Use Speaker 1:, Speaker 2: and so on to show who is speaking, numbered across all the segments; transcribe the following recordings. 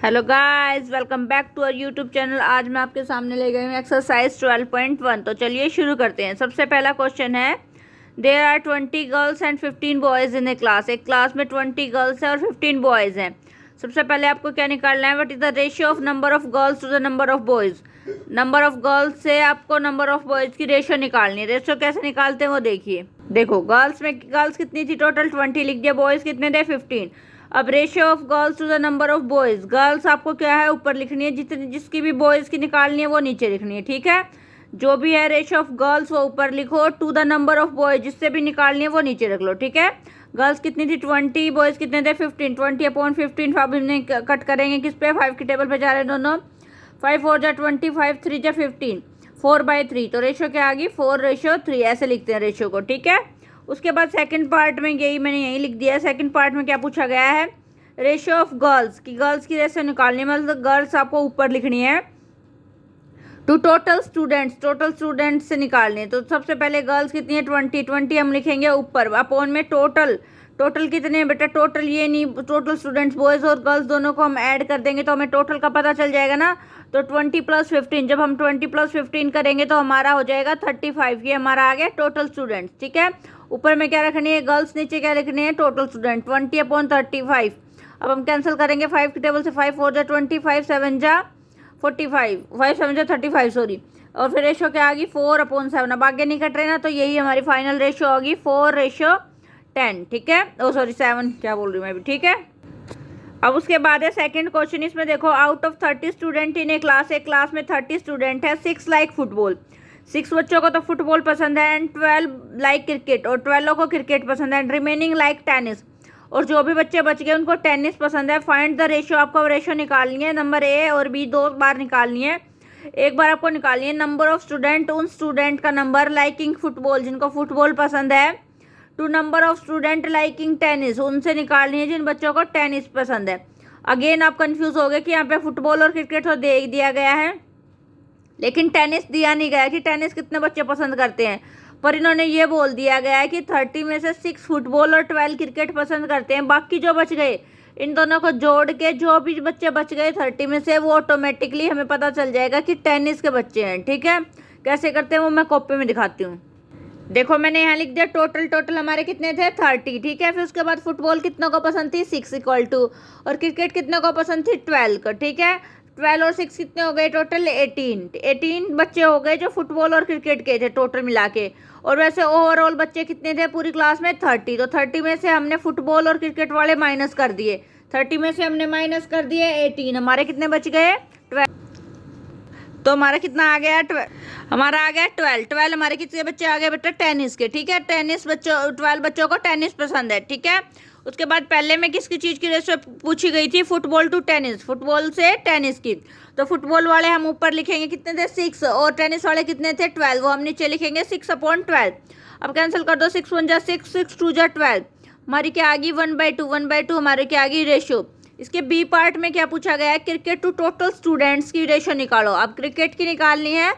Speaker 1: Hello guys, welcome back to our YouTube channel. आज मैं आपके सामने ले गई हूँ एक्सरसाइज 12.1। तो चलिए शुरू करते हैं। सबसे पहला क्वेश्चन है, there are 20 girls and 15 boys in a class. एक क्लास में 20 गर्ल्स हैं और 15 बॉयज़ हैं। सबसे पहले आपको क्या निकालना है, what is the ratio of number of girls to the number of boys. Number of girls से आपको नंबर ऑफ बॉयज़ की रेशियो निकालनी है। रेशियो कैसे निकालते हैं वो देखिए। देखो, गर्ल्स कितनी थी, टोटल 20 लिख दिया, बॉयज़ कितने थे 15। अब ratio of girls to the number of boys, girls आपको क्या है ऊपर लिखनी है, जितनी जिसकी भी बॉयज़ की निकालनी है वो नीचे लिखनी है। ठीक है, जो भी है रेशियो ऑफ गर्ल्स वो ऊपर लिखो, to the number of boys जिससे भी निकालनी है वो नीचे रख लो। ठीक है, गर्ल्स कितनी थी 20, बॉयज़ कितने थे 15। 20/15 अब हमने कट करेंगे किस पे, 5 की टेबल पे जा रहे हैं दोनों। 5 4 जा 20, 5 3 जा 15, 4/3। तो रेशियो क्या आ गई, 4:3 ऐसे लिखते हैं रेशियो को। ठीक है, उसके बाद सेकंड पार्ट में मैंने यही लिख दिया है। सेकंड पार्ट में क्या पूछा गया है, रेशियो ऑफ गर्ल्स की, गर्ल्स की रेशियो निकालनी है, मतलब गर्ल्स आपको ऊपर लिखनी है, टू टोटल स्टूडेंट्स से निकालनी है। तो सबसे पहले गर्ल्स कितनी है 20 हम लिखेंगे ऊपर, अपॉन में टोटल कितने हैं बेटा, टोटल ये नहीं, टोटल स्टूडेंट्स बॉयज़ और गर्ल्स दोनों को हम ऐड कर देंगे तो हमें टोटल का पता चल जाएगा ना। तो 20 + 15, जब हम 20 + 15 करेंगे तो हमारा हो जाएगा 35। ये हमारा आ गया टोटल स्टूडेंट्स। ठीक है, ऊपर में क्या रखनी है गर्ल्स, नीचे क्या लिखनी है टोटल स्टूडेंट, 20/35। अब हम कैंसिल करेंगे 5 की टेबल से, 5 4 जा 20, 5 7 जा 45, 5 7 जा 35 सॉरी। और फिर रेशो क्या आ गई 4/7। अब आगे नहीं कट रहे ना, तो यही हमारी फाइनल रेशो होगी 4:10। ठीक है, ओ सॉरी 7, क्या बोल रही हूँ मैं भी। ठीक है, अब उसके बाद है सेकंड क्वेश्चन। इसमें देखो, out of 30 student in a class, एक क्लास में 30 स्टूडेंट है, 6 लाइक फुटबॉल, 6 बच्चों को तो फुटबॉल पसंद है, एंड 12 लाइक क्रिकेट, और 12 को क्रिकेट पसंद है, एंड रिमेनिंग लाइक टेनिस, और जो भी बच्चे बच गए उनको टेनिस पसंद है। फाइंड द रेशियो, आपको रेशियो निकालनी है, नंबर ए और बी 2 बार निकालनी है। एक बार आपको निकालनी है नंबर ऑफ स्टूडेंट, उन स्टूडेंट का नंबर लाइकिंग फुटबॉल, जिनको फुटबॉल पसंद है, to number of student liking tennis, उनसे निकालनी है जिन बच्चों को टेनिस पसंद है। अगेन आप कंफ्यूज हो गए कि यहाँ पे फुटबॉल और क्रिकेट तो दे दिया गया है, लेकिन टेनिस दिया नहीं गया कि टेनिस कितने बच्चे पसंद करते हैं, पर इन्होंने ये बोल दिया गया है कि 30 में से 6 फुटबॉल और 12 क्रिकेट पसंद करते हैं। बाकी जो बच गए, इन दोनों को जोड़ के जो भी बच्चे बच गए 30 में से, वो ऑटोमेटिकली हमें पता चल जाएगा कि टेनिस के बच्चे हैं। ठीक है, कैसे करते हैं वो मैं कॉपी में दिखाती हूँ। देखो, मैंने यहाँ लिख दिया टोटल हमारे कितने थे 30। ठीक है, फिर उसके बाद फुटबॉल कितनों को पसंद थी 6 = और क्रिकेट कितनों को पसंद थी 12 को। ठीक है, 12 और 6 कितने हो गए टोटल 18 बच्चे हो गए जो फुटबॉल और क्रिकेट के थे टोटल मिला के। और वैसे ओवरऑल बच्चे कितने थे पूरी क्लास में 30। तो 30 में से हमने फुटबॉल और क्रिकेट वाले माइनस कर दिए, 30 में से हमने माइनस कर दिए 18, हमारे कितने बच गए 12। तो हमारा कितना आ गया 12, हमारा आ गया 12 हमारे कितने बच्चे आ गए बेटा टेनिस के। ठीक है, टेनिस बच्चों 12 बच्चों को टेनिस पसंद है। ठीक है, उसके बाद पहले में किसकी चीज़ की रेशियो पूछी गई थी, फुटबॉल टू टेनिस, फुटबॉल से टेनिस की। तो फुटबॉल वाले हम ऊपर लिखेंगे कितने थे 6, और टेनिस वाले कितने थे 12, वो हम नीचे लिखेंगे 6/12। अब कैंसिल कर दो, 6 1 जा 6, 6 2 जा 12, हमारी क्या आ गई 1/2 हमारी क्या आ गई रेशियो। इसके बी पार्ट में क्या पूछा गया है, क्रिकेट टू टोटल स्टूडेंट्स की रेशियो निकालो। अब क्रिकेट की निकालनी है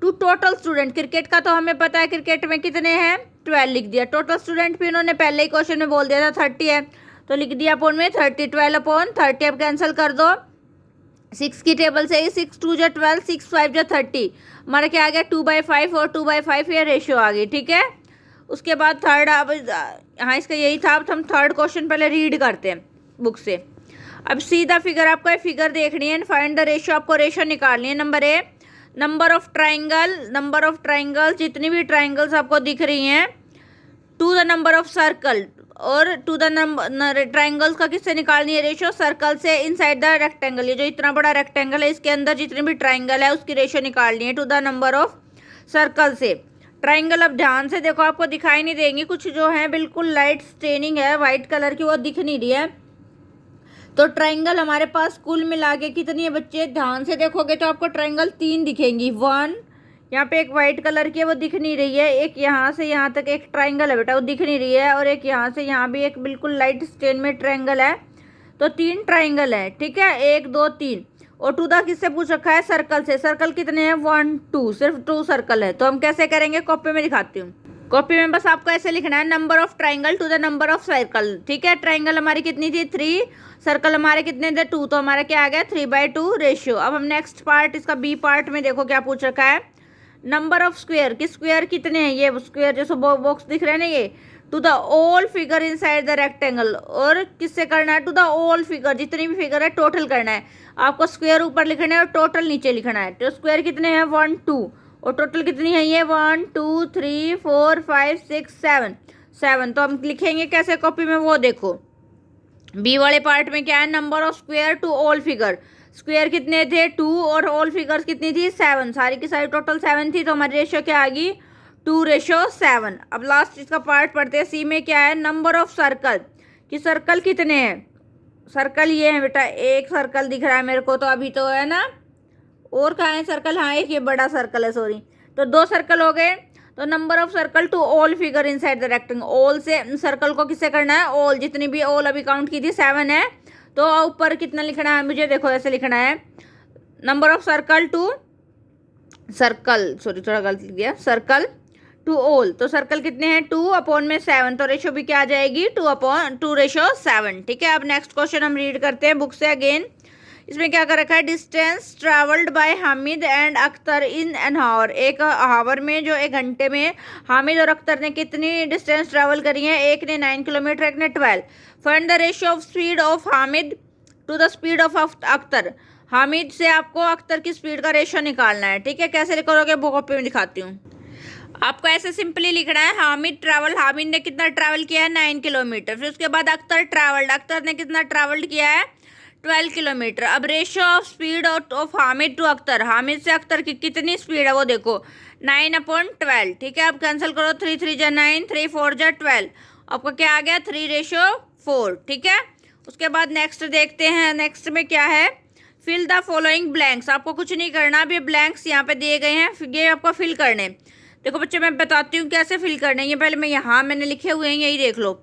Speaker 1: टू टोटल स्टूडेंट, क्रिकेट का तो हमें पता है क्रिकेट में कितने हैं 12 लिख दिया। टोटल स्टूडेंट भी इन्होंने पहले ही क्वेश्चन में बोल दिया था 30 है, तो लिख दिया अपॉन में 30, 12/30। अब कैंसिल कर दो, 6 की टेबल से ही, 6 2 जा 12, 6 5 जा 30, हमारा क्या आ गया 2/5, और 2/5 ये रेशियो आ गई। ठीक है, उसके बाद थर्ड, अब हाँ इसका यही था। अब हम थर्ड क्वेश्चन पहले रीड करते हैं बुक से। अब सीधा फिगर, आपको ये फिगर देखनी है, फाइंड द रेशियो, आपको रेशियो निकालनी है। Number A, number of triangle, जितनी भी ट्राइंगल्स आपको दिख रही हैं, to the number of circle, और टू द नंबर ट्राइंगल्स का किससे निकालनी है रेशियो, सर्कल से, इनसाइड द रेक्टेंगल, ये जो इतना बड़ा रेक्टेंगल है इसके अंदर जितने भी ट्राइंगल है उसकी रेशियो निकालनी है to the number of circle से। ट्राइंगल अब ध्यान से देखो, आपको दिखाई नहीं देंगी, कुछ जो है बिल्कुल लाइट स्टेनिंग है वाइट कलर की, वो दिख नहीं रही है। तो ट्राइंगल हमारे पास कुल मिला के कितनी है बच्चे, ध्यान से देखोगे तो आपको ट्राइंगल 3 दिखेंगी। 1 यहाँ पे एक वाइट कलर की है वो दिख नहीं रही है, एक यहाँ से यहाँ तक एक ट्राइंगल है बेटा वो दिख नहीं रही है, और एक यहाँ से यहाँ भी एक बिल्कुल लाइट स्टेन में ट्राइंगल है। तो 3 ट्राइंगल है। ठीक है, 1 2 3, और टू द किससे पूछ रखा है, सर्कल से। सर्कल कितने हैं 1 2, सिर्फ 2 सर्कल है। तो हम कैसे करेंगे, कॉपी में दिखाती हूँ। कॉपी में बस आपको ऐसे लिखना है, number of triangle to the number of circle. ठीक है, ट्राइंगल हमारी कितनी थी 3, सर्कल हमारे कितने थे 2, तो हमारा क्या आ गया 3/2 रेशियो। अब हम नेक्स्ट पार्ट, इसका बी पार्ट में देखो क्या पूछ रखा है, नंबर ऑफ स्क्वेयर, कि स्क्वेयर कितने हैं, ये स्क्वेयर जैसे बॉक्स दिख रहे हैं ना ये, to the all figure inside the rectangle, और किससे करना है, टू द ऑल फिगर, जितनी भी फिगर है टोटल करना है आपको। स्क्वेयर ऊपर लिखना है और टोटल नीचे लिखना है। तो स्क्वेयर कितने हैं 1 2, और टोटल कितनी है ये 1 2 3 4 5 6 7। तो हम लिखेंगे कैसे कॉपी में वो देखो, बी वाले पार्ट में क्या है, number of square to all figure, square कितने थे 2 और ऑल फिगर्स कितनी थी 7, सारी की सारी टोटल 7 थी, तो हमारी रेशियो क्या आ गई 2:7। अब लास्ट इसका पार्ट पढ़ते हैं, सी में क्या है, नंबर ऑफ सर्कल, कि सर्कल कितने हैं, सर्कल ये है बेटा, एक सर्कल दिख रहा है मेरे को तो अभी तो है ना, और कहाँ है सर्कल, हाँ एक ये बड़ा सर्कल है सॉरी, तो 2 सर्कल हो गए। तो number of circle to all figure inside the rectangle, all से सर्कल को किससे करना है, ऑल, जितनी भी ऑल अभी काउंट की थी 7 है, तो ऊपर कितना लिखना है मुझे, देखो ऐसे लिखना है, number of circle to circle, sorry थोड़ा गलत लिख दिया, सर्कल टू ऑल, तो सर्कल कितने हैं 2/7, तो रेशो भी क्या आ जाएगी 2:7। ठीक है, अब नेक्स्ट क्वेश्चन हम रीड करते हैं बुक से अगेन। इसमें क्या कर रखा है, distance travelled by Hamid and Akhtar in an hour, एक हावर में जो 1 घंटे में हामिद और अख्तर ने कितनी डिस्टेंस ट्रैवल करी है, एक ने 9 किलोमीटर, एक ने 12। Find the ratio of speed of Hamid to the speed of Akhtar, Hamid से आपको अख्तर की स्पीड का रेशियो निकालना है। ठीक है, कैसे करोगे वो कॉपी में दिखाती हूँ। आपको ऐसे सिंपली लिखना है, हामिद ने कितना ट्रैवल किया है 9 किलोमीटर, फिर उसके बाद अख्तर ने कितना ट्रैवल्ड किया है 12 किलोमीटर। अब ratio of speed of Hamid to Akhtar, Hamid से अख्तर की कितनी स्पीड है वो देखो 9/12। ठीक है, अब कैंसिल करो, 3 3 जा 9, 3 4 जा 12, आपको क्या आ गया 3:4। ठीक है, उसके बाद नेक्स्ट देखते हैं, नेक्स्ट में क्या है, फिल द फॉलोइंग ब्लैंक्स, आपको कुछ नहीं करना, अभी ब्लैंक्स यहाँ पे दिए गए हैं, ये आपको फिल करने। देखो बच्चे मैं बताती हूँ कैसे फिल करना है, ये पहले मैंने लिखे हुए हैं, यही देख लो,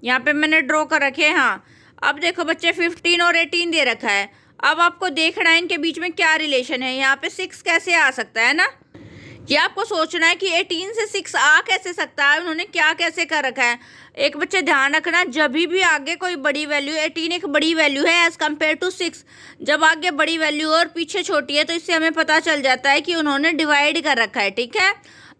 Speaker 1: यहाँ पे मैंने ड्रॉ कर रखे हैं। हाँ, अब देखो बच्चे 15 और 18 दे रखा है, अब आपको देखना है इनके बीच में क्या रिलेशन है, यहाँ पे 6 कैसे आ सकता है ना, ये आपको सोचना है कि 18 से 6 आ कैसे सकता है, उन्होंने क्या कैसे कर रखा है। एक बच्चे ध्यान रखना, जब भी आगे कोई बड़ी वैल्यू, 18 एक बड़ी वैल्यू है एज कम्पेयर टू 6, जब आगे बड़ी वैल्यू और पीछे छोटी है तो इससे हमें पता चल जाता है कि उन्होंने डिवाइड कर रखा है। ठीक है,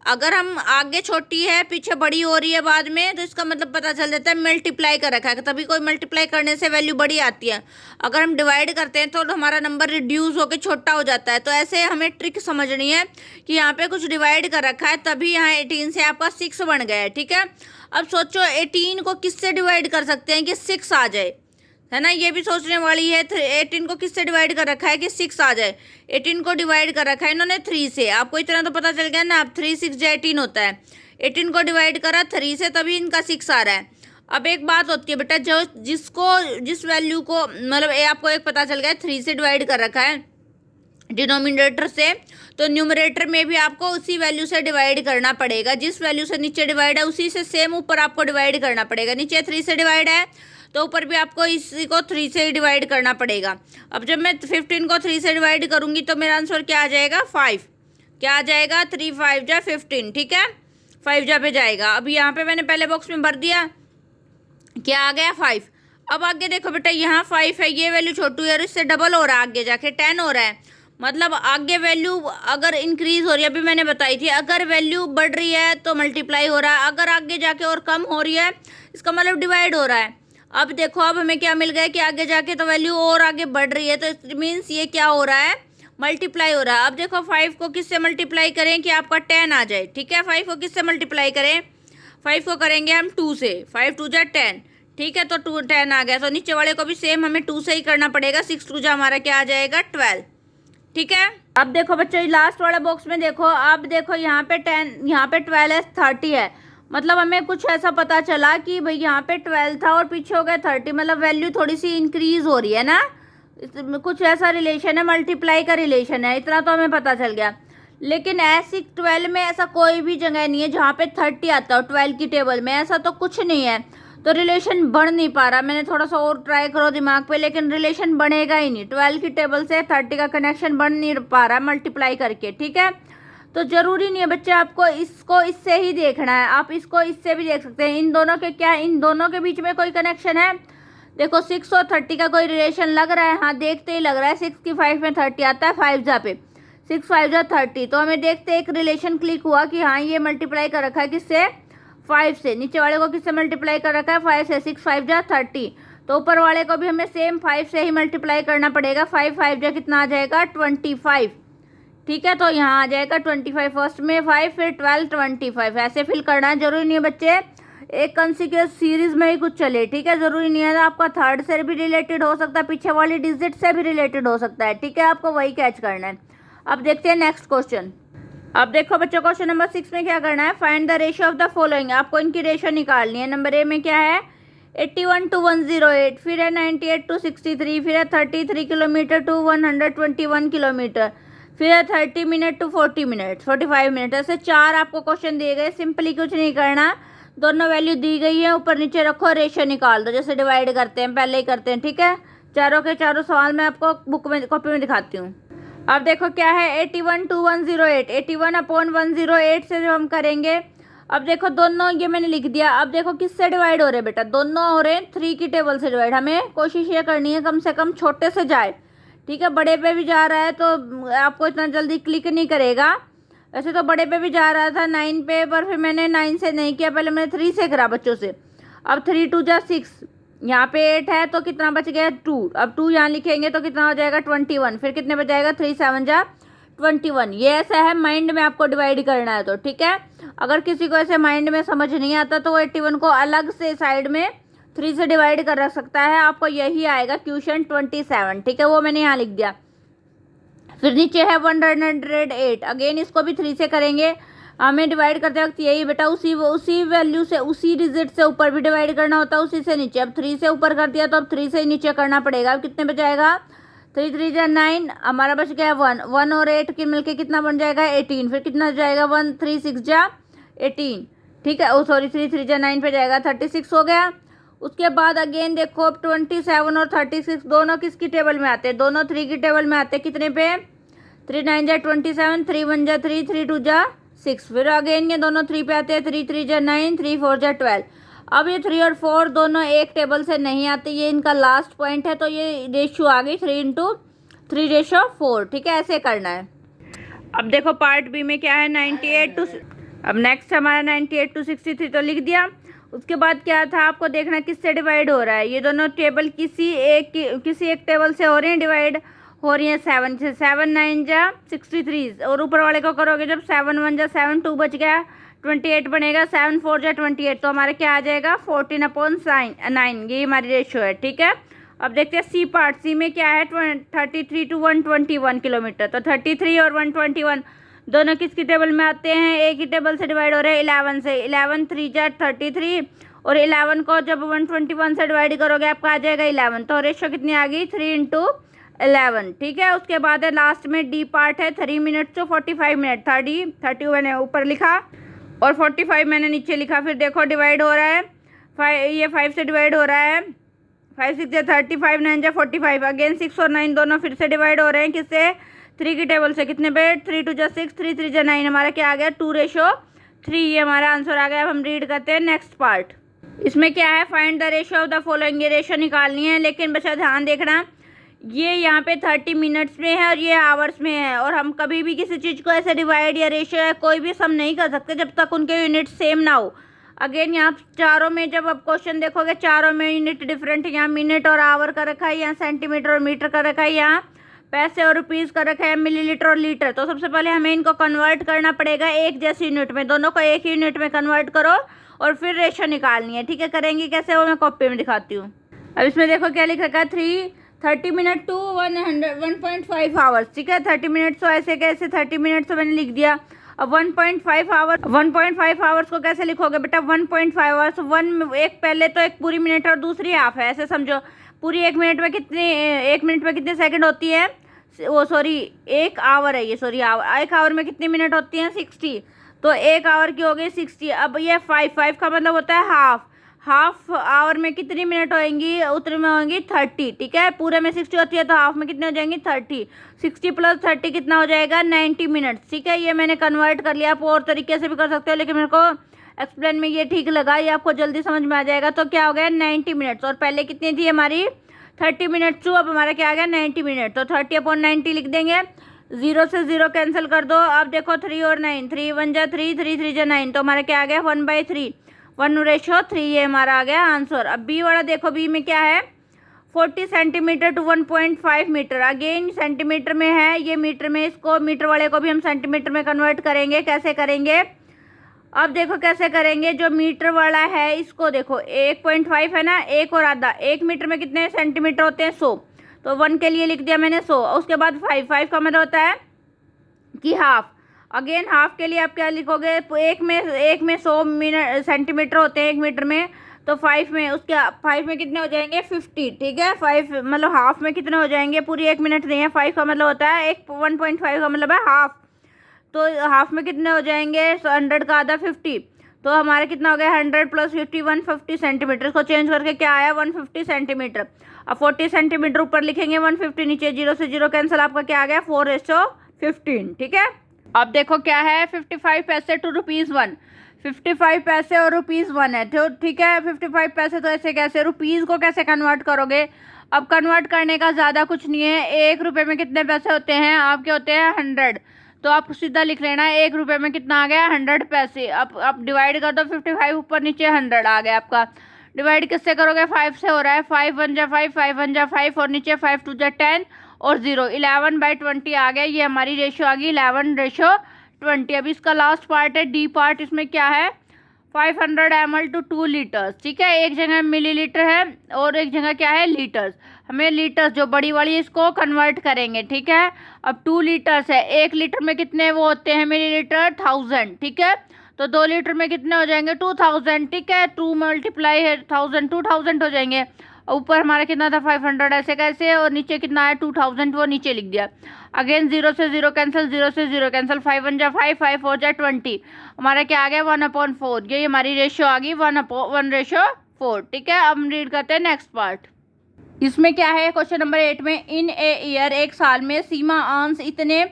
Speaker 1: अगर हम आगे छोटी है पीछे बड़ी हो रही है बाद में, तो इसका मतलब पता चल जाता है मल्टीप्लाई कर रखा है, तभी कोई मल्टीप्लाई करने से वैल्यू बड़ी आती है। अगर हम डिवाइड करते हैं तो हमारा नंबर रिड्यूस होकर छोटा हो जाता है। तो ऐसे हमें ट्रिक समझनी है कि यहाँ पे कुछ डिवाइड कर रखा है, तभी यहाँ 18 से आपका 6 बन गया है। ठीक है, अब सोचो 18 को किससे डिवाइड कर सकते हैं कि 6 आ जाए, है ना, ये भी सोचने वाली है। 18 को किससे डिवाइड कर रखा है कि 6 आ जाए, 18 को डिवाइड कर रखा है इन्होंने 3 से, आपको इतना तो पता चल गया ना, अब 3 6 18 होता है, 18 को डिवाइड करा 3 से तभी इनका 6 आ रहा है। अब एक बात होती है बेटा, जिस वैल्यू को मतलब आपको एक पता चल गया 3 से डिवाइड कर रखा है डिनोमिनेटर से, तो न्यूमरेटर में भी आपको उसी वैल्यू से डिवाइड करना पड़ेगा, जिस वैल्यू से नीचे डिवाइड है उसी से सेम ऊपर आपको डिवाइड करना पड़ेगा। नीचे 3 से डिवाइड है तो ऊपर भी आपको इसी को 3 से ही डिवाइड करना पड़ेगा। अब जब मैं 15 को 3 से डिवाइड करूंगी तो मेरा आंसर क्या आ जाएगा 5, क्या आ जाएगा 3 5 जा 15। ठीक है, 5 जा पे जाएगा। अब यहाँ पे मैंने पहले बॉक्स में भर दिया, क्या आ गया 5। अब आगे देखो बेटा, यहाँ 5 है, ये वैल्यू छोटू है और इससे डबल हो रहा है, आगे जाके 10 हो रहा है, मतलब आगे वैल्यू अगर इंक्रीज हो रही है, अभी मैंने बताई थी, अगर वैल्यू बढ़ रही है तो मल्टीप्लाई हो रहा है, अगर आगे जाके और कम हो रही है इसका मतलब डिवाइड हो रहा है। अब देखो, अब हमें क्या मिल गया कि आगे जाके तो वैल्यू और आगे बढ़ रही है, तो इट मीन्स ये क्या हो रहा है, मल्टीप्लाई हो रहा है। अब देखो 5 को किससे मल्टीप्लाई करें कि आपका 10 आ जाए। ठीक है, 5 को किससे मल्टीप्लाई करें, 5 को करेंगे हम 2 से, 5 2 जा 10। ठीक है, तो 10 आ गया, तो नीचे वाले को भी सेम हमें 2 से ही करना पड़ेगा, 6 2 जा हमारा क्या आ जाएगा 12। ठीक है, अब देखो बच्चों लास्ट वाला बॉक्स में देखो, अब देखो यहाँ पे 10, यहाँ पे 12 है, 30 है, मतलब हमें कुछ ऐसा पता चला कि भाई यहाँ पे 12 था और पीछे हो गया 30, मतलब वैल्यू थोड़ी सी इंक्रीज हो रही है ना, कुछ ऐसा रिलेशन है, मल्टीप्लाई का रिलेशन है, इतना तो हमें पता चल गया। लेकिन ऐसी 12 में ऐसा कोई भी जगह नहीं है जहाँ पे 30 आता हो 12 की टेबल में, ऐसा तो कुछ नहीं है, तो रिलेशन बढ़ नहीं पा रहा। मैंने थोड़ा सा और ट्राई करो दिमाग पे, लेकिन रिलेशन बढ़ेगा ही नहीं, 12 की टेबल से 30 का कनेक्शन बढ़ नहीं पा रहा मल्टीप्लाई करके। ठीक है, तो ज़रूरी नहीं है बच्चे आपको इसको इससे ही देखना है, आप इसको इससे भी देख सकते हैं। इन दोनों के क्या, इन दोनों के बीच में कोई कनेक्शन है? देखो 6 और 30 का कोई रिलेशन लग रहा है, हाँ देखते ही लग रहा है। 6 की 5 में 30 आता है, 5 जा पे 6 5 जा 30, तो हमें देखते एक रिलेशन क्लिक हुआ कि हाँ ये मल्टीप्लाई कर रखा है किससे, 5 से। नीचे वाले को किससे मल्टीप्लाई कर रखा है, 5 से। 6 5 जा 30, तो ऊपर वाले को भी हमें सेम 5 से ही मल्टीप्लाई करना पड़ेगा। 5 5 जा कितना आ जाएगा, 25। ठीक है, तो यहाँ आ जाएगा 25, फर्स्ट में 5 फिर 12 25, ऐसे फिल करना है। जरूरी नहीं है बच्चे एक कंसिक्यूटिव सीरीज में ही कुछ चले, ठीक है, जरूरी नहीं है। आपका थर्ड से भी रिलेटेड हो सकता है, पीछे वाली डिजिट से भी रिलेटेड हो सकता है, ठीक है, आपको वही कैच करना है। अब देखते हैं नेक्स्ट क्वेश्चन। अब देखो बच्चों क्वेश्चन नंबर 6 में क्या करना है, find the ratio of the following. आपको इनकी रेशियो निकालनी है। नंबर ए में क्या है, 81 to 108, फिर है 98 to 63, फिर है 33 किलोमीटर टू 121 किलोमीटर, फिर है 30 मिनट टू 40 मिनट, 45 मिनट। ऐसे 4 आपको क्वेश्चन दिए गए। सिंपली कुछ नहीं करना, दोनों वैल्यू दी गई है, ऊपर नीचे रखो, रेशियो निकाल दो, जैसे डिवाइड करते हैं पहले ही करते हैं, ठीक है। चारों के चारों सवाल मैं आपको बुक में कॉपी में दिखाती हूँ। अब देखो क्या है, 81 to 108, 81 अपॉन 108 से जो हम करेंगे, अब देखो दोनों ये मैंने लिख दिया। अब देखो किससे डिवाइड हो रहे हैं बेटा, दोनों हो रहे हैं 3 की टेबल से डिवाइड। हमें कोशिश ये करनी है कम से कम छोटे से जाए, ठीक है। बड़े पे भी जा रहा है तो आपको इतना जल्दी क्लिक नहीं करेगा। वैसे तो बड़े पे भी जा रहा था 9 पे, पर फिर मैंने 9 से नहीं किया, पहले मैंने 3 से करा बच्चों से। अब 3 2 जा 6, यहाँ पे 8 है तो कितना बच गया 2। अब 2 यहाँ लिखेंगे तो कितना हो जाएगा 21, फिर कितने बच जाएगा 3 7 जा 21। ये ऐसा है माइंड में आपको डिवाइड करना है तो, ठीक है। अगर किसी को ऐसे माइंड में समझ नहीं आता तो वो 81 को अलग से साइड में 3 से डिवाइड कर रख सकता है। आपको यही आएगा क्वेश्चन 27, ठीक है, वो मैंने यहाँ लिख दिया। फिर नीचे है 108, अगेन इसको भी 3 से करेंगे। हमें डिवाइड करते वक्त यही बेटा उसी वैल्यू से, उसी डिजिट से ऊपर भी डिवाइड करना होता है, उसी से नीचे। अब 3 से ऊपर कर दिया तो अब 3 से नीचे करना पड़ेगा। अब कितने बचाएगा, 3 3 जा 9, हमारा बच गया 1 और 8 के मिलके कितना बन जाएगा 18, फिर कितना जाएगा 1 3 6 जा 18, ठीक है। ओ सॉरी 3 3 जा 9 पे जाएगा 36 हो गया। उसके बाद अगेन देखो अब 27 और 36 दोनों किसकी टेबल में आते हैं, दोनों 3 की टेबल में आते हैं। कितने पे, 3 9 जा 27, 3 1 जा 3, 3 2 जा 6, फिर अगेन ये दोनों 3 पे आते हैं, 3 3 जा 9, 3 4 जा 12। अब ये 3 और 4 दोनों एक टेबल से नहीं आते, ये इनका लास्ट पॉइंट है, तो ये रेशियो आ गई 3:3:4, ठीक है, ऐसे करना है। अब देखो पार्ट बी में क्या है, 98 to, अब नेक्स्ट हमारा 98 to 63 तो लिख दिया। उसके बाद क्या था, आपको देखना किससे डिवाइड हो रहा है। ये दोनों टेबल किसी एक टेबल से हो रही हैं, डिवाइड हो रही है 7 से। 7 9 जा 63, और ऊपर वाले को करोगे जब 7 1 जा 7, 2 बच गया 28 बनेगा, 7 4 जा 28, तो हमारे क्या आ जाएगा 14/9, ये हमारी रेशियो है, ठीक है। अब देखते हैं सी पार्ट। सी में क्या है, 33 to 121 किलोमीटर, तो 33 और 121 दोनों किसकी टेबल में आते हैं, एक ही टेबल से डिवाइड हो रहे हैं 11 से। 11 3 जा 33, और 11 को जब 121 से डिवाइड करोगे आपका आ जाएगा 11, तो रेशियो कितनी आ गई 3:11, ठीक है। उसके बाद है लास्ट में डी पार्ट है, 3 मिनट to 45 मिनट, 30 मैंने ऊपर लिखा और 45 मैंने नीचे लिखा। फिर देखो डिवाइड हो रहा है, 5 से डिवाइड हो रहा है, 5 6 जा 30, 5 9 जा 45, अगेन 6 और 9 दोनों फिर से डिवाइड हो रहे हैं किससे, 3 की टेबल से। कितने पे, 3 2 जा 6, 3 3 जा 9, हमारा क्या आ गया 2:3, ये हमारा आंसर आ गया। अब हम रीड करते हैं नेक्स्ट पार्ट। इसमें क्या है, find the ratio of the following, ये रेशियो निकालनी है। लेकिन बच्चा ध्यान देखना, ये यहाँ पे 30 मिनट्स में है और ये आवर्स में है, और हम कभी भी किसी चीज़ को ऐसे डिवाइड या रेशियो या कोई भी सम नहीं कर सकते जब तक उनके यूनिट सेम ना हो। अगेन यहाँ चारों में जब आप क्वेश्चन देखोगे चारों में यूनिट डिफरेंट, यहाँ मिनट और आवर का रखा है, यहाँ सेंटीमीटर और मीटर का रखा है, यहाँ पैसे और रुपीज़ का रखा है, मिलीलीटर और लीटर। तो सबसे पहले हमें इनको कन्वर्ट करना पड़ेगा एक जैसी यूनिट में, दोनों को एक यूनिट में कन्वर्ट करो और फिर रेशियो निकालनी है, ठीक है। करेंगे कैसे वो मैं कॉपी में दिखाती हूँ। अब इसमें देखो क्या लिख रखा है, 30 मिनट टू 1.5 आवर्स, ठीक है। 30 मिनट्स तो ऐसे कैसे, 30 मिनट्स तो मैंने लिख दिया। अब 1.5 आवर्स को कैसे लिखोगे बेटा, 1.5 आवर्स, एक पहले तो एक पूरी मिनट और दूसरी हाफ है, ऐसे समझो। पूरी 1 मिनट में कितने सेकंड होती है, वो सॉरी 1 आवर है ये, सॉरी 1 आवर में कितनी मिनट होती हैं 60, तो 1 आवर की हो गई 60। अब ये 5 का मतलब होता है हाफ आवर में कितनी मिनट होंगी, उतने में होंगी 30, ठीक है। पूरे में 60 होती है तो हाफ में कितने हो जाएंगी 30, 60 + 30 कितना हो जाएगा 90 मिनट्स, ठीक है। ये मैंने कन्वर्ट कर लिया, आप और तरीके से भी कर सकते हो लेकिन मेरे को एक्सप्लेन में ये ठीक लगा, ये आपको जल्दी समझ में आ जाएगा। तो क्या हो गया 90 मिनट्स, और पहले कितनी थी हमारी 30 मिनट्स टू, अब हमारा क्या आ गया 90 मिनट। तो 30/90 लिख देंगे, 0 से 0 कैंसिल कर दो। अब देखो 3 और 9, 3 1 जा 3, 3 3 जा 9, तो हमारा क्या आ गया 1/3, 1:3, ये हमारा आ गया आंसर। अब बी वाला देखो, बी में क्या है 40 centimetre to 1.5 metre, again centimetre में है, ये मीटर में, इसको मीटर वाले को भी हम सेंटीमीटर में कन्वर्ट करेंगे। कैसे करेंगे, अब देखो कैसे करेंगे। जो मीटर वाला है इसको देखो 1.5 है ना, 1 और आधा, 1 मीटर में कितने सेंटीमीटर होते हैं 100, तो 1 के लिए लिख दिया मैंने 100। उसके बाद 5 का मतलब होता है कि हाफ, अगेन हाफ के लिए आप क्या लिखोगे, एक में 100 सेंटीमीटर होते हैं 1 मीटर में, तो 5 में, उसके 5 में कितने हो जाएंगे 50, ठीक है। 5 मतलब हाफ में कितने हो जाएंगे, पूरी 1 मिनट नहीं है, 5 का मतलब होता है 1.5 का मतलब है हाफ, तो हाफ में कितने हो जाएंगे 100 का आधा 50, तो हमारा कितना हो गया 100 + 50 150 सेंटीमीटर। इसको चेंज करके क्या आया 150 सेंटीमीटर। अब 40 सेंटीमीटर ऊपर लिखेंगे, 150 नीचे, 0 से 0 कैंसिल, आपका क्या आ गया 4:15, ठीक है। अब देखो क्या है 55 पैसे टू ₹1, 55 पैसे और ₹1 है, तो ठीक है। 55 पैसे तो ऐसे कैसे, रुपीज़ को कैसे कन्वर्ट करोगे। अब कन्वर्ट करने का ज़्यादा कुछ नहीं है, 1 रुपये में कितने पैसे होते हैं आपके, होते हैं 100, तो आप सीधा लिख लेना 1 रुपये में कितना आ गया 100 पैसे। अब आप डिवाइड कर दो, 55 ऊपर नीचे 100 आ गया आपका। डिवाइड किससे करोगे 5 से हो रहा है, 5 1 जा 5, 5 1 जा 5, और नीचे 5 2 जा 10 और 0, 11/20 आ गया। ये हमारी रेशो आ गई 11:20। अब इसका लास्ट पार्ट है डी पार्ट, इसमें क्या है 500 ml टू 2 लीटर्स, ठीक है। एक जगह मिलीलीटर है और एक जगह क्या है लीटर्स, हमें लीटर्स जो बड़ी वाली इसको कन्वर्ट करेंगे, ठीक है। अब 2 लीटर्स है, 1 लीटर में कितने वो होते हैं मिलीलीटर 1000, ठीक है। तो 2 लीटर में कितने हो जाएंगे 2000, ठीक है। 2 मल्टीप्लाई है 1000, 2000 हो जाएंगे। ऊपर हमारा कितना था 500, ऐसे कैसे, और नीचे कितना है 2000, वो नीचे लिख दिया। अगेन 0 से 0 कैंसिल, 0 से 0 कैंसिल, 5 1 जा 5, 5 4 जा 20, हमारा क्या आ गया 1/4, ये हमारी रेशियो आ गई 1/4, ठीक है। अब हम रीड करते हैं नेक्स्ट पार्ट। इसमें क्या है क्वेश्चन नंबर 8 में, इन ए ईयर, एक साल में सीमा अर्न्स इतने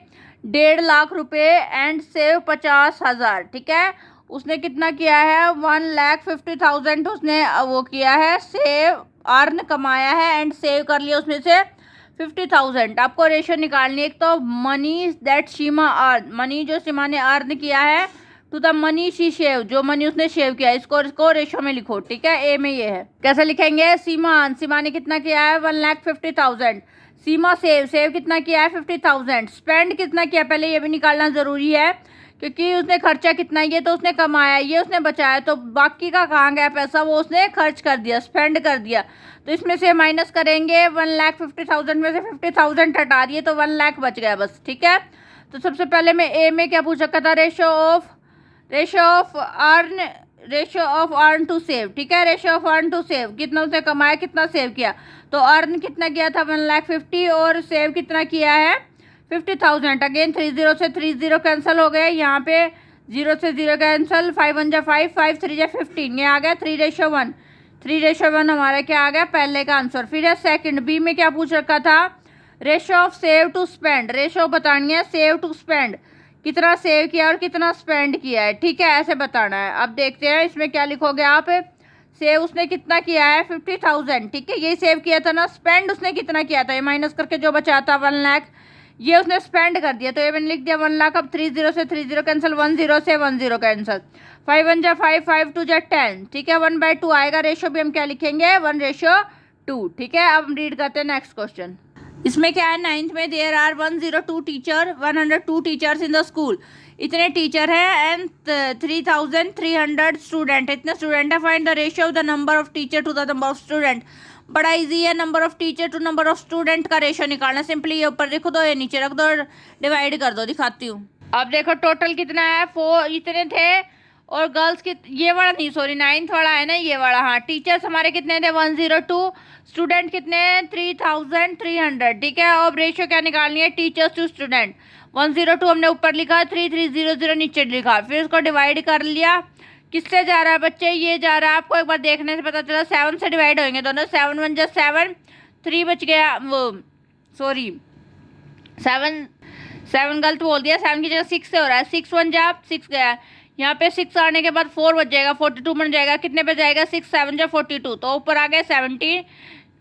Speaker 1: 1.5 लाख रुपए एंड सेव 50,000, ठीक है। उसने कितना किया है 1,50,000 उसने वो किया है सेव, अर्न कमाया है एंड सेव कर लिया उसमें से 50,000। आपको रेशियो निकालनी है, एक तो money that Seema earn, money जो सीमा ने अर्न किया है, टू द मनी शी शेव, जो मनी उसने शेव किया, इसको रेशियो में लिखो, ठीक है। ए में ये है, कैसे लिखेंगे सीमा अर्न, सीमा ने कितना किया है 1,50,000, सीमा सेव कितना किया है 50,000, स्पेंड कितना किया पहले ये भी निकालना ज़रूरी है, क्योंकि उसने खर्चा कितना, ये तो उसने कमाया, ये उसने बचाया, तो बाकी का कहाँ गया पैसा, वो उसने खर्च कर दिया, स्पेंड कर दिया। तो इसमें से माइनस करेंगे 1,50,000 में से 50,000 हटा दिए तो 1 लाख बच गया बस, ठीक है। तो सबसे पहले मैं ए में क्या पूछ रखा था, ratio of earn to save, ठीक है। Ratio of earn to save, कितना उसने कमाया कितना सेव किया, तो अर्न कितना किया था 1,50,000 और सेव कितना किया है 50,000। अगेन 30 से 30 कैंसिल हो गए, यहाँ पे 0 से 0 कैंसिल, 5 1 जा 5, 5 3 जा 15, ये आ गया 3:1, 3:1 हमारा क्या आ गया पहले का आंसर। फिर है सेकंड, बी में क्या पूछ रखा था, ratio of save to spend, ratio बतानी है सेव टू स्पेंड, कितना सेव किया और कितना स्पेंड किया है, ठीक है, ऐसे बताना है। अब देखते हैं इसमें क्या लिखोगे आप, सेव उसने कितना किया है 50,000, ठीक है, ये सेव किया था ना, स्पेंड उसने कितना किया था, ये माइनस करके जो बचा था 1 लाख, ये उसने स्पेंड कर दिया, तो ये मैंने लिख दिया 1 लाख। अब 30 से 30 कैंसिल, 10 से 10 कैंसिल, 5 1 जा 5, 5 2 जा 10, ठीक है, 1/2 आएगा। रेशियो भी हम क्या लिखेंगे 1:2, ठीक है। अब हम रीड करते हैं नेक्स्ट क्वेश्चन। इसमें क्या है 9th में, there are 102 teachers in the school, इतने टीचर हैं एंड 3,300 स्टूडेंट, इतने स्टूडेंट है, find the ratio of the number of teacher to the number of student. बड़ा इजी है, number of teacher to number of student का ratio निकालना, simply ये ऊपर लिख दो, ये नीचे रख दो, डिवाइड कर दो, दिखाती हूँ। अब देखो टोटल कितना है 4, इतने थे, और गर्ल्स की ये वाला नहीं, सॉरी 9th वाला है ना ये वाला, हाँ। टीचर्स हमारे कितने थे 102, स्टूडेंट कितने 3,300, ठीक है। अब रेशियो क्या निकालनी है टीचर्स टू स्टूडेंट, 102 हमने ऊपर लिखा, 3,300 नीचे लिखा, फिर उसको डिवाइड कर लिया, किससे जा रहा है बच्चे, ये जा रहा है, आपको एक बार देखने से पता चला 7 से डिवाइड होंगे दोनों, 7 1 जा 7, 3 बच गया, वो सॉरी 7 गलत बोल दिया, 7 की जगह 6 से हो रहा है, 6 1 जा 6 गया, यहाँ पे 6 आने के बाद 4 बच जाएगा, 42 बन जाएगा, कितने पे जाएगा, 6 7 जा 42, तो ऊपर आ गया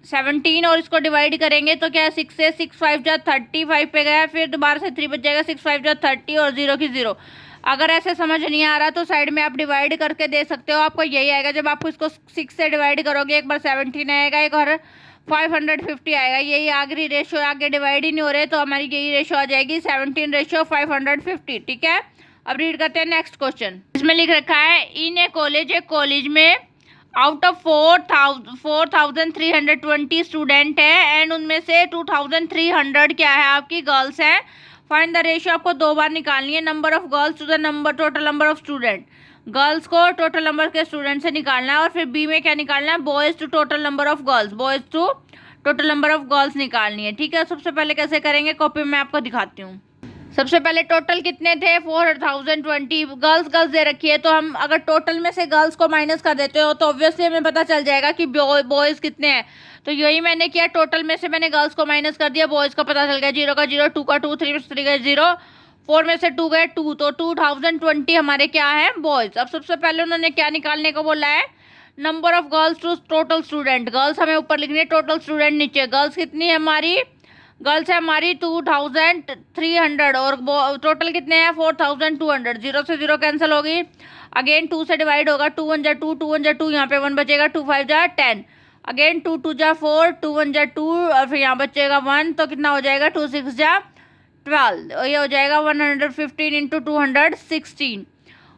Speaker 1: 17 और इसको डिवाइड करेंगे तो क्या है 6 से 6 5 जा 35 पे गया, फिर दोबारा से 3 बच जाएगा, 6 5 जा 30 और 0 की 0। अगर ऐसे समझ नहीं आ रहा तो साइड में आप डिवाइड करके दे सकते हो, आपको यही आएगा। जब आप इसको 6 से डिवाइड करोगे, एक बार 17 आएगा, एक और 550 आएगा, यही आखिरी रेशो, आगे डिवाइड ही नहीं हो रहे, तो हमारी यही रेशो आ जाएगी 17:550। ठीक है, अब रीड करते हैं नेक्स्ट क्वेश्चन। इसमें लिख रखा है इन ए कॉलेज में आउट ऑफ 4,320 स्टूडेंट है एंड उनमें से 2,300 क्या है आपकी गर्ल्स हैं। फाइंड द रेशियो, आपको 2 बार निकालनी है, number of girls to the total number of student. Girls को टोटल नंबर के स्टूडेंट से निकालना है, और फिर बी में क्या निकालना है, boys to total number of girls, boys to total number of girls निकालनी है। ठीक है, सबसे पहले कैसे करेंगे, कॉपी में आपको दिखाती हूँ। सबसे पहले टोटल कितने थे, 4,020 गर्ल्स दे रखी है, तो हम अगर टोटल में से गर्ल्स को माइनस कर देते हो तो ऑब्वियसली हमें पता चल जाएगा कि बॉयज़ कितने हैं। तो यही मैंने किया, टोटल में से मैंने गर्ल्स को माइनस कर दिया, बॉयज़ का पता चल गया, 0 का 0, 2 का 2, 3 में से 3 का 0, 4 में से 2 गए 2, तो 2020 हमारे क्या है, बॉयज़। अब सबसे पहले उन्होंने क्या निकालने को बोला है, number of girls to total student. Girls हमें ऊपर लिखनी है, टोटल स्टूडेंट नीचे। गर्ल्स कितनी है हमारी, गर्ल्स है हमारी 2,300 और टोटल कितने हैं 4,200। 0 से 0 कैंसिल होगी, अगेन 2 से डिवाइड होगा, 2 1 जा 2, 2 1 जा 2, यहाँ पे 1 बचेगा, 2 5 जा 10, अगेन 2 2 जा 4, 2 1 जा 2 और फिर यहाँ बचेगा 1, तो कितना हो जाएगा 2 6 जा 12, और ये हो जाएगा 115 इंटू 216।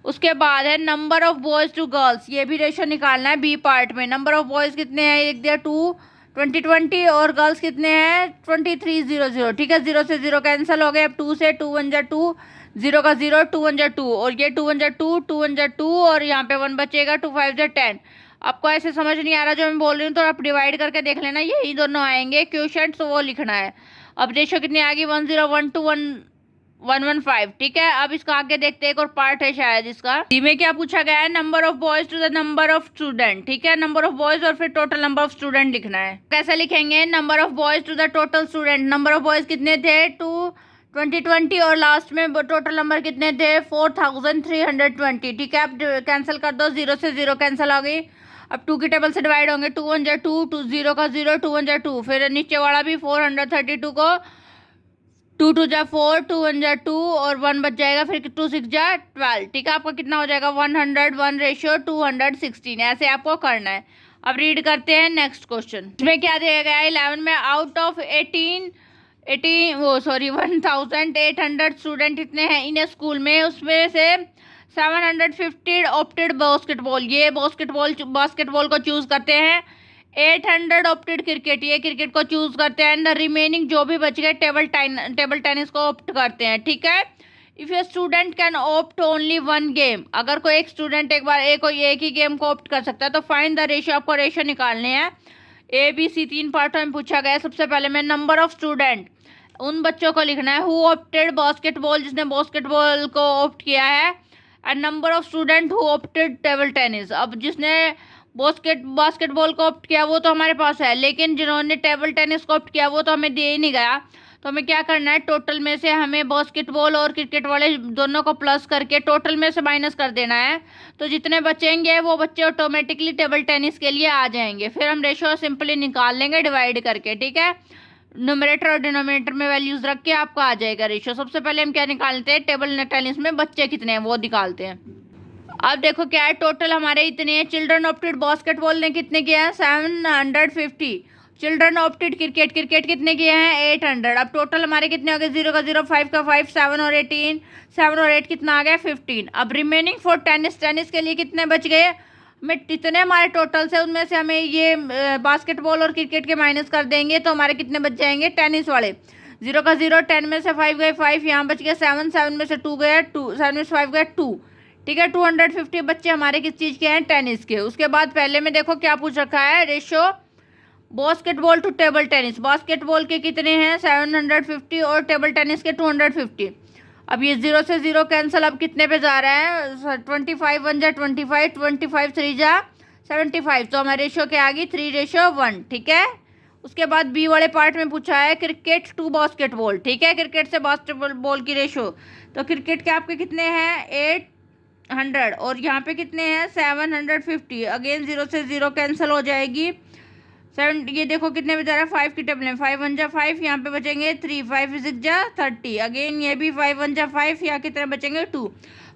Speaker 1: उसके बाद है number of boys to girls, ये भी रेशो निकालना है बी पार्ट में। नंबर ऑफ बॉयज़ कितने हैं, एक दिया 20 और गर्ल्स कितने हैं 2300। ठीक है, 0 से 0 कैंसिल हो गए, अब 2 से 2 1 जा 2, 0 का 0, 2 1 जा 2 और ये 2 1 जा 2, 2 1 जा 2 और यहाँ पे 1 बचेगा, 2 5 जा 10। आपको ऐसे समझ नहीं आ रहा जो मैं बोल रही हूँ तो आप डिवाइड करके देख लेना, यही दोनों आएंगे क्वेश्चन, तो वो लिखना है। अब रेशो कितनी आ गई 1012 to 115। ठीक है, अब इसका आगे देखते हैं, एक और पार्ट है शायद इसका, में क्या पूछा गया है, number of boys to the number of student. ठीक है, नंबर ऑफ बॉयज और फिर टोटल नंबर ऑफ स्टूडेंट लिखना है। कैसे लिखेंगे, number of boys to the total student, number of boys कितने थे 20 और लास्ट में टोटल नंबर कितने थे 4,320। ठीक है, अब कैंसिल कर दो, 0 से 0 कैंसिल हो गई, अब 2 की टेबल से डिवाइड होंगे, 2 1 जा 2, 2 0 का 0, 2 1 जा 2, फिर नीचे वाला भी 432 को 2 2 जा 4, 2 1 जा 2 और 1 बच जाएगा, फिर 2 6 जा 12। ठीक है, आपका कितना हो जाएगा 101 रेशियो 216। ऐसे आपको करना है। अब रीड करते हैं नेक्स्ट क्वेश्चन। इसमें क्या दिया गया है 11 में, आउट ऑफ 1,800 स्टूडेंट इतने हैं इन स्कूल में, उसमें से 750 ऑप्टेड बास्केटबॉल, ये बास्केटबॉल को चूज करते हैं, 800 ऑप्टेड क्रिकेट, ये क्रिकेट को चूज करते हैं, एंड द रिमेनिंग जो भी बच गए टेबल टेनिस को ऑप्ट करते हैं। ठीक है, if a student can opt only 1 game, अगर कोई एक स्टूडेंट एक बार एक ही गेम को ऑप्ट कर सकता है, तो फाइंड द रेशियो, आपको रेशियो निकालने हैं। ABC 3 पार्टों में पूछा गया है। सबसे पहले मैं नंबर ऑफ स्टूडेंट, उन बच्चों को लिखना है हु ऑप्टेड बास्केटबॉल, जिसने बास्केटबॉल को ऑप्ट किया है, and number of student who opted table tennis. अब जिसने बास्केटबॉल को ऑप्ट किया वो तो हमारे पास है, लेकिन जिन्होंने टेबल टेनिस को ऑप्ट किया वो तो हमें दिए ही नहीं गया, तो हमें क्या करना है, टोटल में से हमें बास्केटबॉल और क्रिकेट वाले दोनों को प्लस करके टोटल में से माइनस कर देना है, तो जितने बचेंगे वो बच्चे ऑटोमेटिकली टेबल टेनिस के लिए आ जाएंगे। फिर हम रेशो सिंपली निकाल लेंगे डिवाइड करके। ठीक है, न्यूमरेटर और डिनोमिनेटर में वैल्यूज रख के आपको आ जाएगा रेशो। सबसे पहले हम क्या निकालते हैं, टेबल टेनिस में बच्चे कितने हैं वो निकालते हैं। अब देखो क्या है, टोटल हमारे इतने हैं। चिल्ड्रन ऑप्टेड बास्केटबॉल ने कितने किए हैं 750, चिल्ड्रन ऑप्टेड क्रिकेट कितने किए हैं 800। अब टोटल हमारे कितने हो गए, 0 का 0, 5 का 5, 7 और 18, 7 और 8 कितना आ गया 15। अब रिमेनिंग फॉर टेनिस के लिए कितने बच गए, में इतने हमारे टोटल से उनमें से हमें ये बास्केटबॉल और क्रिकेट के माइनस कर देंगे, तो हमारे कितने बच जाएंगे टेनिस वाले। 0 का 0, 10 में से 5 गए 5, यहाँ बच गया 7, 7 में से 2 गया 2, 7 में से 5 गया 2। ठीक है, 250 बच्चे हमारे किस चीज़ के हैं, टेनिस के। उसके बाद पहले में देखो क्या पूछ रखा है, ratio basketball to table tennis, basketball के कितने हैं 750 और टेबल टेनिस के 250। अब ये 0 से 0 कैंसिल, अब कितने पे जा रहा है, 25 1 जा 25, 25 3 जा 75, तो हमारे रेशो क्या आ गई 3:1, ठीक है। उसके बाद बी वाले पार्ट में पूछा है क्रिकेट टू बास्केटबॉल, ठीक है, क्रिकेट से बास्केटबॉल की रेशो, तो क्रिकेट के आपके कितने हैं 800 और यहाँ पे कितने हैं 750, अगेन 0 से 0 कैंसिल हो जाएगी, 7, ये देखो कितने बचा रहा है 5 की टेबल में, 5 1 जा 5, यहाँ पे बचेंगे 3, 5 6 जा 30, अगेन ये भी 5 1 जा 5, यहाँ कितने बचेंगे 2,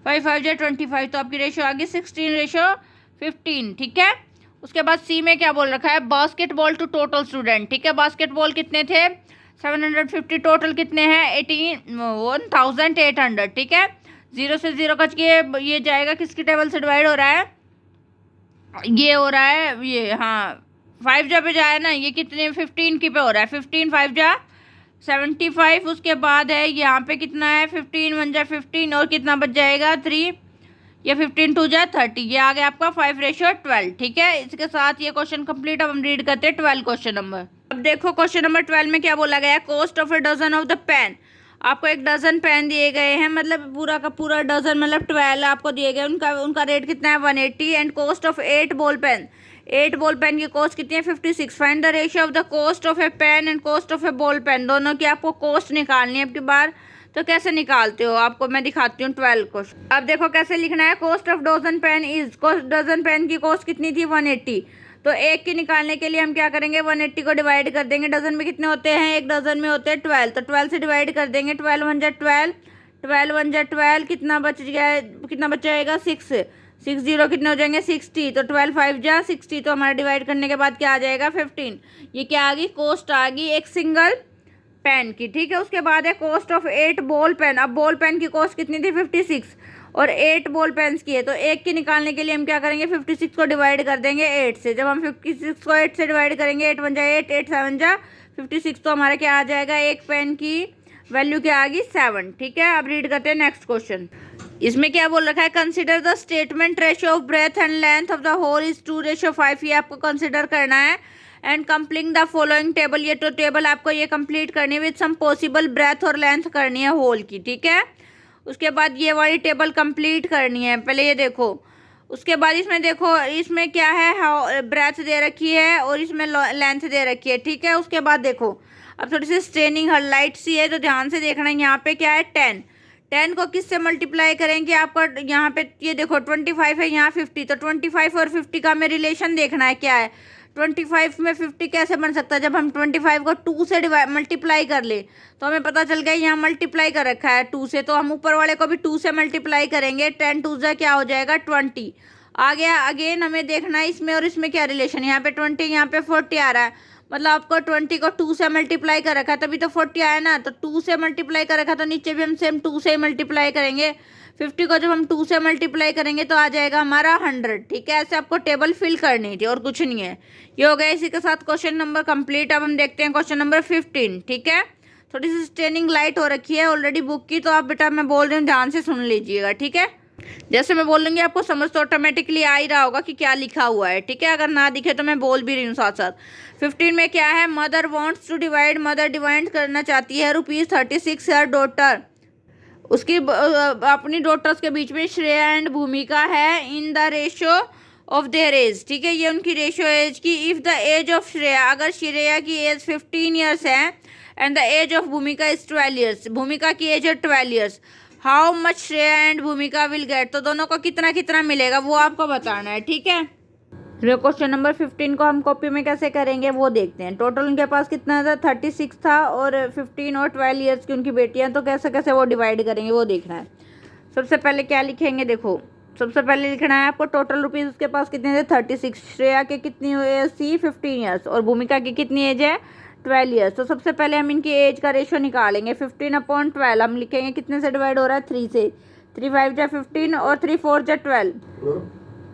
Speaker 1: 5 5 जा 25, तो आपकी रेशो आ गई 16:15, ठीक है। उसके बाद सी में क्या बोल रखा है, बास्केटबॉल टू टोटल स्टूडेंट, ठीक है, बास्केटबॉल कितने थे 750, टोटल कितने हैं 18,800, ठीक है। 0 से 0 कच के ये जाएगा, किसकी टेबल से डिवाइड हो रहा है, ये हो रहा है ये, हाँ 5 जा पे जाए ना, ये कितने 15 की पे हो रहा है, 15 5 जा 75, उसके बाद है यहाँ पे कितना है 15 1 जा 15 और कितना बच जाएगा 3, ये 15 2 जा 30, ये आ गया आपका 5:12, ठीक है। इसके साथ ये क्वेश्चन कंप्लीट। अब हम रीड करते हैं 12 क्वेश्चन नंबर। अब देखो क्वेश्चन नंबर 12 में क्या बोला गया है, cost of a dozen of the pen, आपको एक डजन पेन दिए गए हैं, मतलब पूरा का पूरा डजन मतलब 12 आपको दिए गए, उनका रेट कितना है 180, and cost of 8 ball pen, 8 ball pen की कॉस्ट कितनी है 56, find the ratio of the cost of a pen and cost of a ball pen, दोनों की आपको कॉस्ट निकालनी है। अब की बार तो कैसे निकालते हो, आपको मैं दिखाती हूँ 12 क्वेश्चन। अब देखो कैसे लिखना है, cost of dozen pen is, dozen pen की कॉस्ट कितनी थी 180, तो एक की निकालने के लिए हम क्या करेंगे 180 को डिवाइड कर देंगे, डजन में कितने होते हैं, एक डजन में होते हैं 12, तो 12 से डिवाइड कर देंगे, 12 1 जा 12, 12 1 जा 12, कितना बच गया, कितना बच जाएगा 6 0 कितने हो जाएंगे 60, तो 12 5 जा 60, तो हमारा डिवाइड करने के बाद क्या आ जाएगा 15, ये क्या आ गई कॉस्ट आ गई एक सिंगल पेन की, ठीक है। उसके बाद है कॉस्ट ऑफ 8 बॉल पेन, अब बॉल पेन की कॉस्ट कितनी थी 56 और 8 बॉल पेन्स की है, तो एक की निकालने के लिए हम क्या करेंगे 56 को डिवाइड कर देंगे 8 से, जब हम 56 को 8 से डिवाइड करेंगे 8 1 जा 8, 8 7 जा 56, तो हमारा क्या आ जाएगा, एक पेन की वैल्यू क्या आ गई 7, ठीक है। अब रीड करते हैं नेक्स्ट क्वेश्चन। इसमें क्या बोल रखा है, consider the statement ratio of breadth and length of the hole is 2:5, ये आपको कंसिडर करना है, and complete the following table, ये तो टेबल आपको ये कंप्लीट करनी है विद सम पॉसिबल ब्रेथ और लेंथ करनी है होल की, ठीक है। उसके बाद ये वाली टेबल कंप्लीट करनी है, पहले ये देखो। उसके बाद इसमें देखो, इसमें क्या है ब्रेथ दे रखी है और इसमें लेंथ दे रखी है, ठीक है। उसके बाद देखो अब थोड़ी सी स्ट्रेनिंग लाइट सी है, तो ध्यान से देखना है, यहाँ पे क्या है 10 को किससे मल्टीप्लाई करेंगे, आपका यहाँ पे ये देखो 25 है, यहाँ 50, तो 25 और 50 का हमें रिलेशन देखना है क्या है, 25 में 50 कैसे बन सकता है, जब हम 25 को 2 से मल्टीप्लाई कर ले, तो हमें पता चल गया यहाँ मल्टीप्लाई कर रखा है 2 से, तो हम ऊपर वाले को भी 2 से मल्टीप्लाई करेंगे, 10 2 जा क्या हो जाएगा 20 आ गया। अगेन हमें देखना है इसमें और इसमें क्या रिलेशन, यहाँ पे 20 यहाँ पे 40 आ रहा है, मतलब आपको 20 को 2 से मल्टीप्लाई कर रखा है तभी तो 40 आया ना, तो 2 से मल्टीप्लाई कर रखा, तो नीचे भी हम सेम 2 से ही मल्टीप्लाई करेंगे, 50 को जब हम 2 से मल्टीप्लाई करेंगे तो आ जाएगा हमारा 100, ठीक है। ऐसे आपको टेबल फिल करनी थी और कुछ नहीं है। ये हो गया इसी के साथ क्वेश्चन नंबर कंप्लीट। अब हम देखते हैं क्वेश्चन नंबर 15, ठीक है। थोड़ी सी स्ट्रेनिंग लाइट हो रखी है ऑलरेडी बुक की, तो आप बेटा मैं बोल रही हूँ ध्यान से सुन लीजिएगा, ठीक है। जैसे मैं बोल लूँगी आपको समझ तो ऑटोमेटिकली आ ही रहा होगा कि क्या लिखा हुआ है, ठीक है। अगर ना दिखे तो मैं बोल भी रही हूँ साथ साथ। 15 में क्या है, mother wants to divide, mother divide करना चाहती है ₹36 हर डॉटर, उसकी अपनी डॉटर्स के बीच में श्रेया एंड भूमिका है in the ratio of their age, ठीक है। ये उनकी रेशियो एज की, if the age of Shreya, अगर श्रेया की एज 15 ईयर्स है and the age of Bhumika is 12 years, Bhumika की एज है 12 years, how much Shreya and Bhumika will get, तो दोनों को कितना कितना मिलेगा वो आपको बताना है, ठीक है। क्वेश्चन नंबर 15 को हम कॉपी में कैसे करेंगे वो देखते हैं। टोटल उनके पास कितना था 36 था और 15 और 12 ईयर्स की उनकी बेटियां, तो कैसे कैसे वो डिवाइड करेंगे वो देखना है। सबसे पहले क्या लिखेंगे, देखो सबसे पहले लिखना है आपको टोटल रुपीज़ उसके पास कितने थे 36, श्रेया के कितनी एज थी 15 ईयर्स और भूमिका की कितनी एज है 12 ईयर्स। तो सबसे पहले हम इनकी एज का रेशो निकालेंगे, 15/12 हम लिखेंगे कितने से डिवाइड हो रहा है 3 से, 3 5 जा 15 और 3 4 जा 12,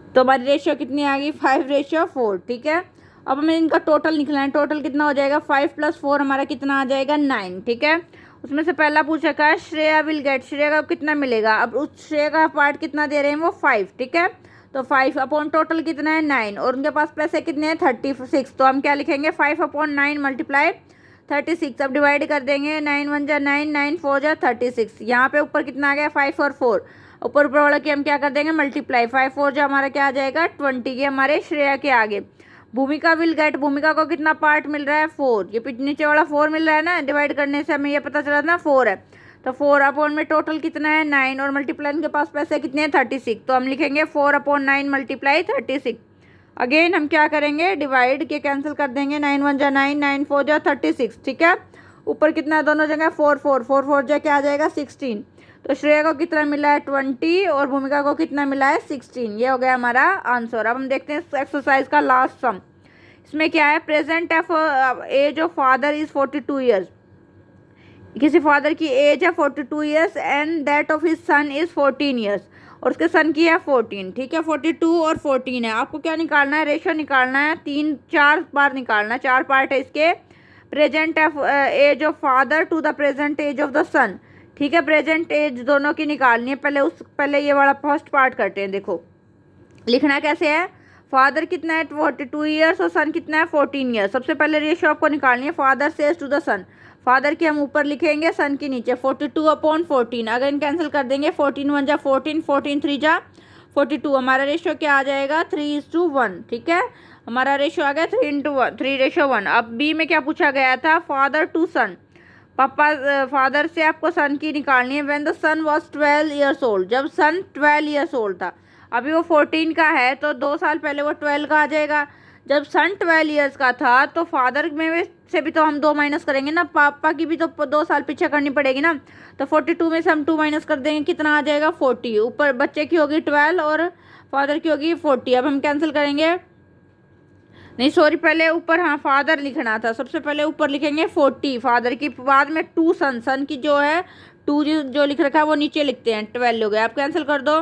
Speaker 1: तो हमारी रेशियो कितनी आ गई 5:4, ठीक है। अब हमें इनका टोटल निकलना है, टोटल कितना हो जाएगा 5 + 4 हमारा कितना आ जाएगा 9, ठीक है। उसमें से पहला पूछा का श्रेया विल गेट, श्रेया का कितना मिलेगा, अब उस श्रेया का पार्ट कितना दे रहे हैं वो 5, ठीक है। तो 5 अपॉन टोटल कितना है 9 और उनके पास पैसे कितने हैं 36, तो हम क्या लिखेंगे 5/9 मल्टीप्लाई 36। अब डिवाइड कर देंगे, 9 1 जा 9, 9 4 जा 36। यहाँ पे ऊपर कितना आ गया 5 और 4, ऊपर ऊपर वाला की हम क्या कर देंगे मल्टीप्लाई, 5 4 जा हमारा क्या आ जाएगा 20। ये हमारे श्रेया के आगे। भूमिका विल गेट, भूमिका को कितना पार्ट मिल रहा है 4, ये नीचे वाला 4 मिल रहा है ना, डिवाइड करने से हमें ये पता चला ना 4 है, तो 4 अपॉन में टोटल कितना है 9 और मल्टीप्लाई के पास पैसे कितने हैं 36, तो हम लिखेंगे 4 अपॉन 9 मल्टीप्लाई 36। अगेन हम क्या करेंगे डिवाइड के कैंसिल कर देंगे, 9 1 जा 9, 9 4 जा 36, ठीक है। ऊपर कितना है दोनों जगह 4 4 4 4 जा क्या आ जाएगा 16। तो श्रेया को कितना मिला है 20 और भूमिका को कितना मिला है 16। ये हो गया हमारा आंसर। अब हम देखते हैं एक्सरसाइज का लास्ट सम। इसमें क्या है, present age of father is 42 years, किसी फादर की एज है 42 years and that of his son is 14 years, और उसके सन की है 14, ठीक है। 42 और 14 है, आपको क्या निकालना है रेशो निकालना है, 4 बार निकालना है, 4 पार्ट है इसके। Present age of father to the present age of the son, ठीक है। प्रेजेंट एज दोनों की निकालनी है, पहले ये वाला फर्स्ट पार्ट करते हैं। देखो लिखना कैसे है, फादर कितना है 42 ईयर्स और सन कितना है 14 ईयर्स। सबसे पहले रेशो आपको निकालनी है, father's age to the son, father की हम ऊपर लिखेंगे सन की नीचे, 42 अपॉन 14। अगर कैंसिल कर देंगे, 14 1 जा 14, 14 3 जा 42, हमारा रेशो क्या आ जाएगा 3:1, ठीक है। हमारा रेशो आ गया 3:1, 3:1। अब बी में क्या पूछा गया था, फादर टू सन, पापा फादर से आपको सन की निकालनी है। When the son was 12 years old, जब सन 12 ईयर्स ओल्ड था, अभी वो 14 का है तो 2 साल पहले वो 12 का आ जाएगा। जब सन 12 ईयर्स का था तो फादर में से भी तो हम 2 माइनस करेंगे ना, पापा की भी तो 2 साल पीछे करनी पड़ेगी ना, तो 42 में से हम 2 माइनस कर देंगे, कितना आ जाएगा 40। ऊपर बच्चे की होगी 12 और फादर की होगी 40। अब हम कैंसिल करेंगे, नहीं सॉरी पहले ऊपर हाँ फादर लिखना था, सबसे पहले ऊपर लिखेंगे 40 फादर की, बाद में 2 सन, सन की जो है 2 जो लिख रखा है वो नीचे लिखते हैं, 12 हो गया। आप कैंसिल कर दो,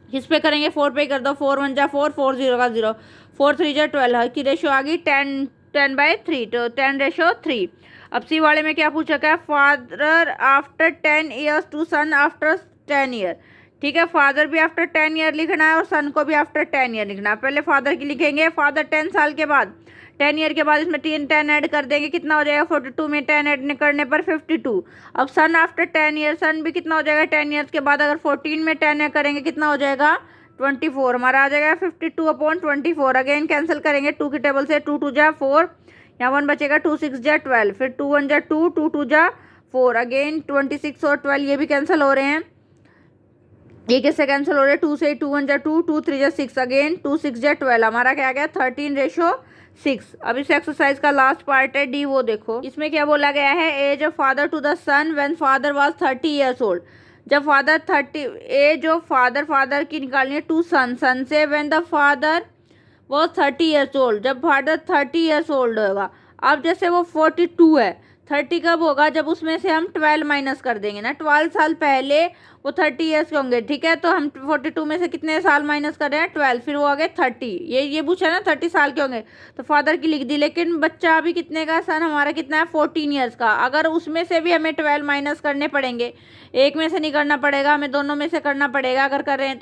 Speaker 1: किस पे करेंगे 4 पे कर दो, 4 1 जा 4, 4 0 का 0, 4 3 जा 12 की रेशो आ गई 10/3, तो 10:3। अब सी वाले में क्या पूछा गया, father after 10 years to son after 10 year, ठीक है। फादर भी आफ्टर 10 ईयर लिखना है और सन को भी आफ्टर 10 ईयर लिखना है। पहले फादर की लिखेंगे, फादर 10 साल के बाद 10 ईयर के बाद इसमें 10 ऐड कर देंगे, कितना हो जाएगा 42 में 10 ऐड करने पर 52। अब सन आफ्टर 10 ईयर, सन भी कितना हो जाएगा 10 ईयर्स के बाद, अगर 14 में 10 ऐड करेंगे कितना हो जाएगा 24, हमारा आ जाएगा 52 अपॉन 24। अगेन कैंसिल करेंगे 2 की टेबल से, 2 2 जा 4, यहाँ 1 बचेगा, 2 6 जा 12, फिर 2 1 जा 2, 2 2 जा 4, अगेन 26 और 12 ये भी कैंसिल हो रहे हैं। ये किससे कैंसिल हो रहे हैं, 2 से, 2 1 जा 2, 2 3 जा 6, अगेन 2 6 जा 12, हमारा क्या आ गया 13:6। अब इस एक्सरसाइज का लास्ट पार्ट है डी, वो देखो इसमें क्या बोला गया है, age of father to the son when father was 30 years old, जब father 30, age of father, father की निकालनी है टू सन, सन से when the father was 30 years old, जब फादर 30 ईयर्स ओल्ड होगा। अब जैसे वो 42 है, 30 कब होगा, जब उसमें से हम 12 माइनस कर देंगे ना, 12 साल पहले वो 30 ईयर्स के होंगे, ठीक है। तो हम 42 में से कितने साल माइनस कर रहे हैं 12, फिर वो आ गए 30, ये पूछा ना 30 साल के होंगे, तो फादर की लिख दी। लेकिन बच्चा अभी कितने का, सन हमारा कितना है 14 ईयर्स का, अगर उसमें से भी हमें 12 माइनस करने पड़ेंगे, एक में से नहीं करना पड़ेगा, हमें दोनों में से करना पड़ेगा अगर कर रहे हैं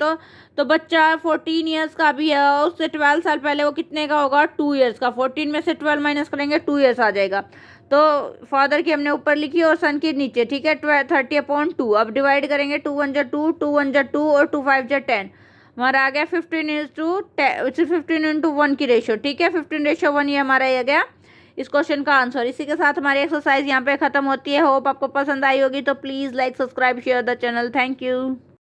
Speaker 1: तो बच्चा 14 ईयर्स का भी है, उससे 12 साल पहले वो कितने का होगा 2 ईयर्स का, 14 में से 12 माइनस करेंगे 2 ईयर्स आ जाएगा। तो फादर की हमने ऊपर लिखी और सन की नीचे, ठीक है। 30/2। अब डिवाइड करेंगे, 2 1 जा 2, 2 1 जा 2 और 2 5 जा 10, हमारा आ गया 15:1 की रेशो, ठीक है। 15:1 ये हमारा ये गया इस क्वेश्चन का आंसर। इसी के साथ हमारी एक्सरसाइज यहाँ पे खत्म होती है। होप आपको पसंद आई होगी, तो please like subscribe share the channel. Thank you.